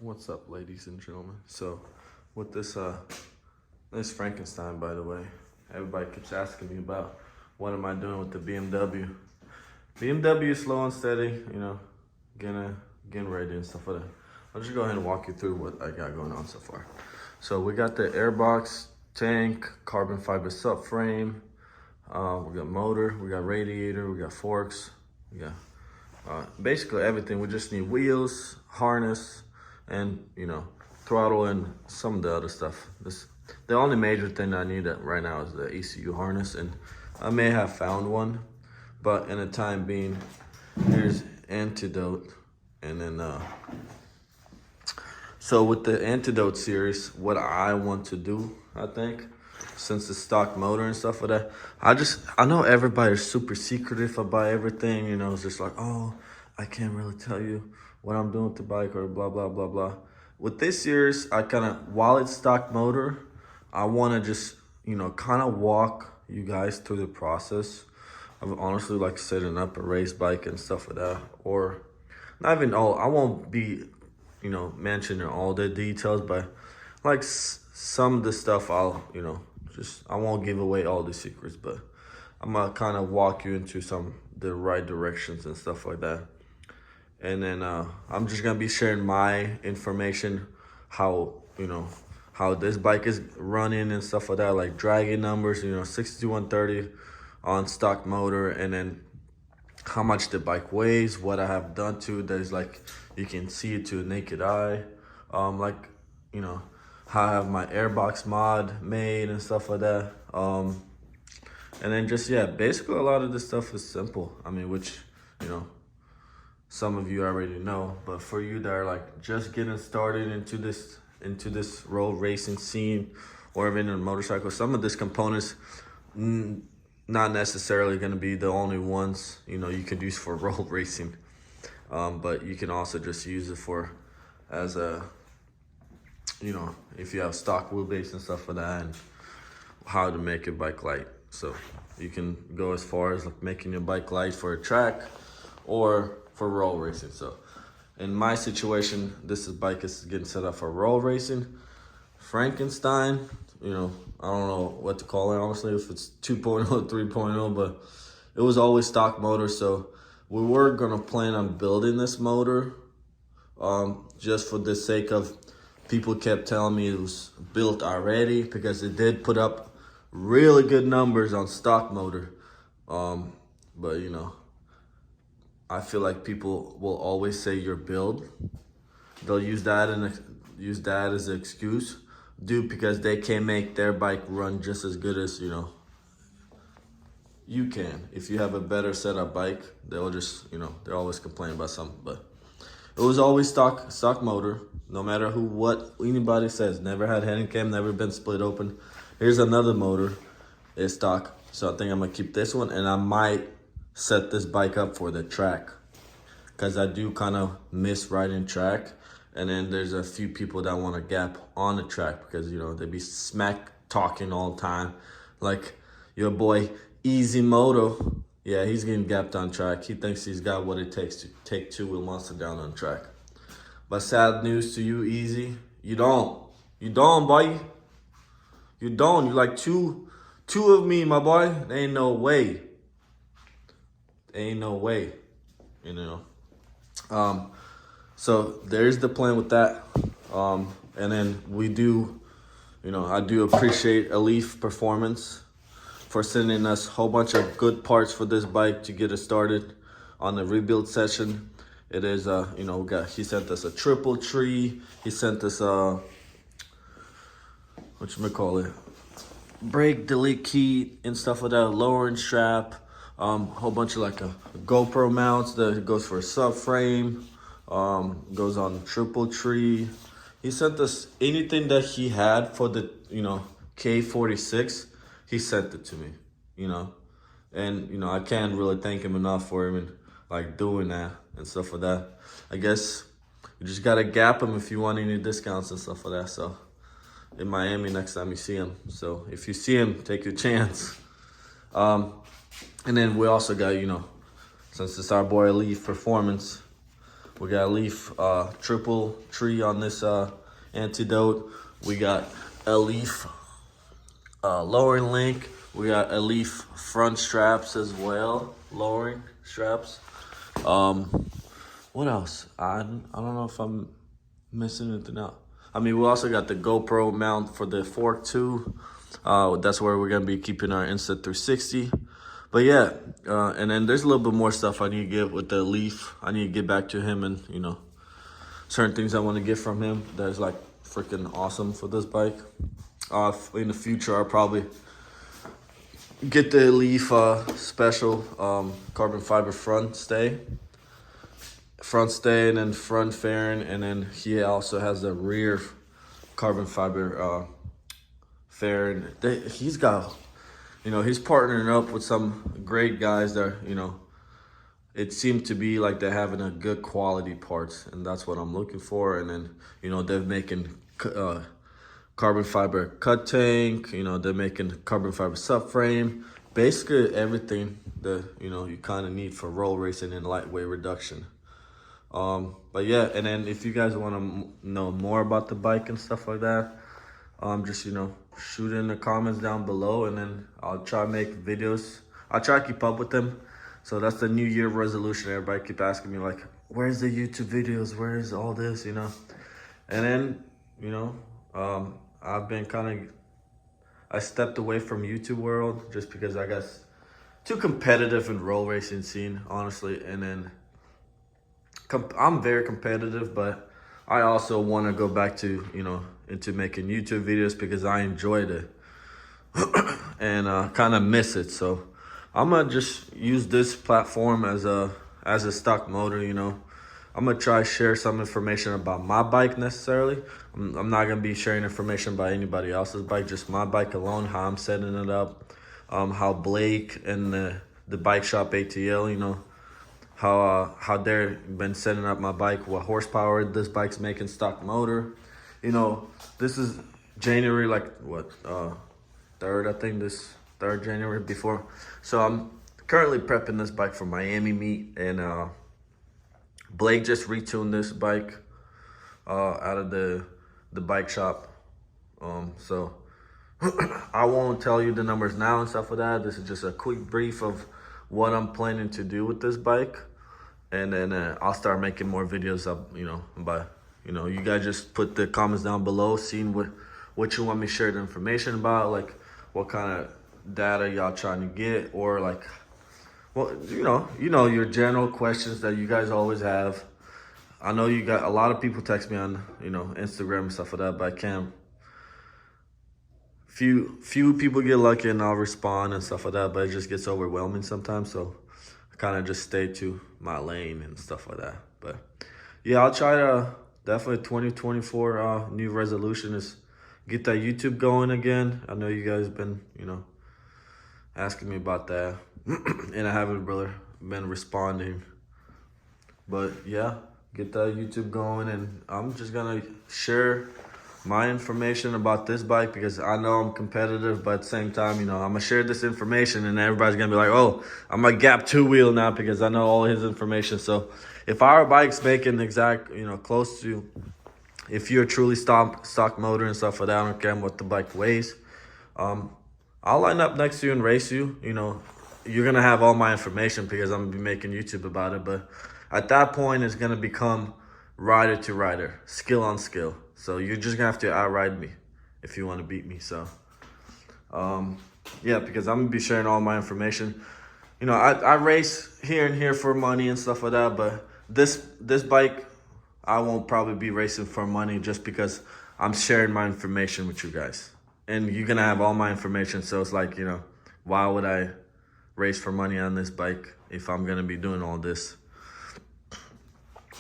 What's up, ladies and gentlemen? So, with this Frankenstein, by the way, everybody keeps asking me about what am I doing with the BMW. BMW is slow and steady, getting ready and stuff like that. I'll just go ahead and walk you through what I got going on so far. So we got the airbox, tank, carbon fiber subframe, we got motor, we got radiator, we got forks, we got basically everything. We just need wheels, harness, and throttle and some of the other stuff. The only major thing I need right now is the ECU harness, and I may have found one, but in the time being, here's antidote. And then so with the antidote series, what I want to do, I think, since the stock motor and stuff like that, I know everybody's super secretive about everything, it's just like, oh, I can't really tell you what I'm doing with the bike or blah, blah, blah, blah. With this series, I while it's stock motor, I want to just, kind of walk you guys through the process of honestly like setting up a race bike and stuff like that. Or not even all, I won't be, mentioning all the details, but like some of the stuff I won't give away all the secrets, but I'm gonna kind of walk you into the right directions and stuff like that. And then I'm just gonna be sharing my information, how this bike is running and stuff like that, like dragging numbers, 6130 on stock motor, and then how much the bike weighs, what I have done to it. There's like, you can see it to a naked eye, how I have my airbox mod made and stuff like that. And then just, basically a lot of this stuff is simple. I mean, which, some of you already know, but for you that are like just getting started into this road racing scene, or even in a motorcycle, some of these components not necessarily going to be the only ones you could use for road racing, but you can also just use it for as a if you have stock wheelbase and stuff like that, and how to make your bike light. So you can go as far as like making your bike light for a track or for road racing. So in my situation, this bike is getting set up for road racing. Frankenstein, I don't know what to call it, honestly, if it's 2.0 or 3.0, but it was always stock motor. So we were gonna plan on building this motor, just for the sake of, people kept telling me it was built already, because it did put up really good numbers on stock motor. But I feel like people will always say your build. They'll use that as an excuse, because they can't make their bike run just as good as you can. If you have a better setup bike, they'll just they're always complaining about something. But it was always stock motor, no matter what anybody says. Never had head and cam, never been split open. Here's another motor, it's stock. So I think I'm gonna keep this one, and I might set this bike up for the track, because I do kind of miss riding track. And then there's a few people that want to gap on the track, because they be smack talking all the time, like your boy Easy Moto. Yeah, he's getting gapped on track. He thinks he's got what it takes to take two-wheel monster down on track. But sad news to you, Easy, you don't boy. You don't. You like two of me, my boy. There ain't no way. Ain't no way, so there's the plan with that. And then we do, I do appreciate Elif Performance for sending us a whole bunch of good parts for this bike to get us started on the rebuild session. It is, he sent us a triple tree. He sent us brake delete key and stuff like that, lowering strap. Whole bunch of like a GoPro mounts that goes for a subframe, goes on triple tree. He sent us anything that he had for the K46. He sent it to me, and I can't really thank him enough for even like doing that and stuff like that. I guess you just gotta gap him if you want any discounts and stuff like that. So in Miami next time you see him. So if you see him, take your chance. And then we also got, since it's our boy Elite Performance, We got Leaf triple tree on this antidote. We got a Leaf lowering link. We got a Leaf front straps as well, lowering straps. What else? I don't know if I'm missing anything out. I mean, we also got the GoPro mount for the fork too. That's where we're gonna be keeping our Insta360. But yeah, and then there's a little bit more stuff I need to get with the Leaf. I need to get back to him and, you know, certain things I want to get from him that is like freaking awesome for this bike. In the future, I'll probably get the Leaf special carbon fiber front stay, and then front fairing, and then he also has the rear carbon fiber fairing. He's got, you know, he's partnering up with some great guys that, you know, it seemed to be like they're having a good quality parts, and that's what I'm looking for. And then, you know, they're making carbon fiber cut tank, you know, they're making carbon fiber subframe, basically everything that, you know, you kind of need for roll racing and lightweight reduction. But yeah, and then if you guys want to know more about the bike and stuff like that, just, you know, shoot in the comments down below, and then I'll try to make videos. I'll try to keep up with them. So that's the New Year resolution. Everybody keep asking me like, where's the YouTube videos? Where's all this, you know? And then, you know, I've been I stepped away from YouTube world just because I got too competitive in roll racing scene, honestly. And then I'm very competitive, but I also want to go back to, you know, into making YouTube videos because I enjoyed it and kind of miss it. So I'm gonna just use this platform as a stock motor, you know. I'm gonna try to share some information about my bike necessarily. I'm not gonna be sharing information about anybody else's bike, just my bike alone, how I'm setting it up, how Blake and the bike shop ATL, you know, how they've been setting up my bike, what horsepower this bike's making, stock motor. You know, this is January, like what, 3rd, I think, this 3rd January before. So I'm currently prepping this bike for Miami meet, and Blake just retuned this bike out of the bike shop. So I won't tell you the numbers now and stuff like that. This is just a quick brief of what I'm planning to do with this bike, and then I'll start making more videos up, you know, but, you know, you guys just put the comments down below, seeing what you want me to share the information about, like what kind of data y'all trying to get, or like, well, you know your general questions that you guys always have. I know you got a lot of people text me on, you know, Instagram and stuff like that, but I can't. Few people get lucky and I'll respond and stuff like that, but it just gets overwhelming sometimes. So I kind of just stay to my lane and stuff like that. But yeah, I'll try to definitely 2024 new resolution is get that YouTube going again. I know you guys been, you know, asking me about that, and I haven't really been responding. But yeah, get that YouTube going, and I'm just gonna share my information about this bike because I know I'm competitive, but at the same time, you know, I'm gonna share this information and everybody's gonna be like, oh, I'm a Gap 2 wheel now because I know all his information. So if our bike's making exact, you know, close to, if you're a truly stock motor and stuff like that, I don't care what the bike weighs, I'll line up next to you and race you. You know, you're gonna have all my information because I'm gonna be making YouTube about it. But at that point, it's gonna become rider to rider, skill on skill. So you're just gonna have to outride me if you want to beat me. So yeah, because I'm gonna be sharing all my information. You know, I race here and here for money and stuff like that, but this bike, I won't probably be racing for money just because I'm sharing my information with you guys. And you're gonna have all my information, so it's like, you know, why would I race for money on this bike if I'm gonna be doing all this?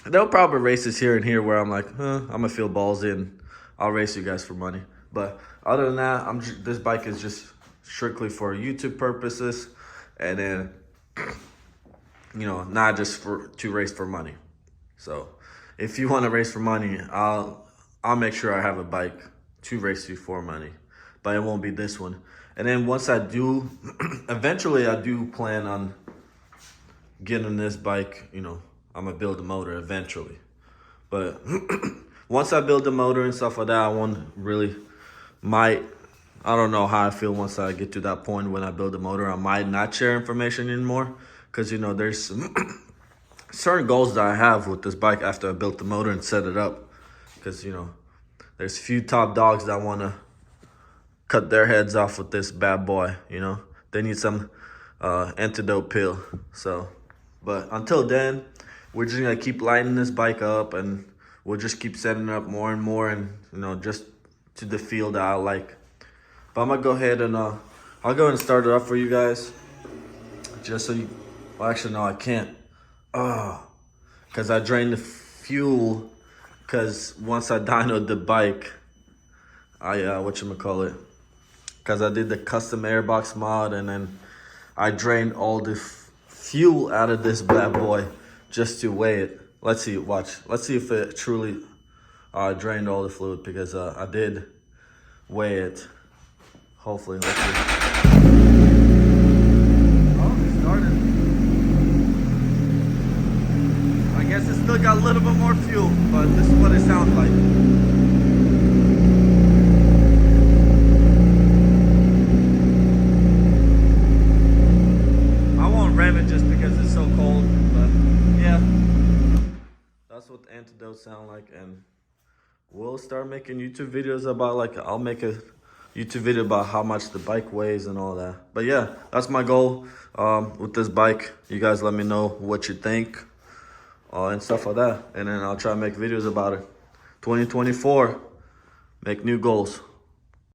There'll probably races here and here where I'm like, I'm gonna feel ballsy and I'll race you guys for money. But other than that, this bike is just strictly for YouTube purposes, and then, you know, not just to race for money. So if you want to race for money, I'll make sure I have a bike to race you for money, but it won't be this one. And then once I do, eventually I do plan on getting this bike, you know, I'm gonna build the motor eventually. But once I build the motor and stuff like that, I won't really, I don't know how I feel once I get to that point when I build the motor. I might not share information anymore, because you know, there's certain goals that I have with this bike after I built the motor and set it up. Because you know, there's a few top dogs that want to cut their heads off with this bad boy. You know, they need some antidote pill. So, but until then, we're just gonna keep lighting this bike up, and we'll just keep setting it up more and more, and you know, just to the feel that I like. But I'm gonna go ahead and I'll go ahead and start it up for you guys, just so you. Well, actually, no, I can't. Cause I drained the fuel. Cause once I dynoed the bike, I whatchamacallit, cause I did the custom airbox mod, and then I drained all the fuel out of this bad boy just to weigh it. Let's see, watch. Let's see if it truly drained all the fluid, because I did weigh it. Hopefully, let's see. Oh, it started. I guess it still got a little bit more fuel, but this is what it sounds like. I won't rev it just because it's so cold, but yeah. That's what the antidotes sound like, and we'll start making YouTube videos about, like, I'll make a YouTube video about how much the bike weighs and all that. But yeah, that's my goal with this bike. You guys let me know what you think and stuff like that, and then I'll try to make videos about it. 2024, make new goals.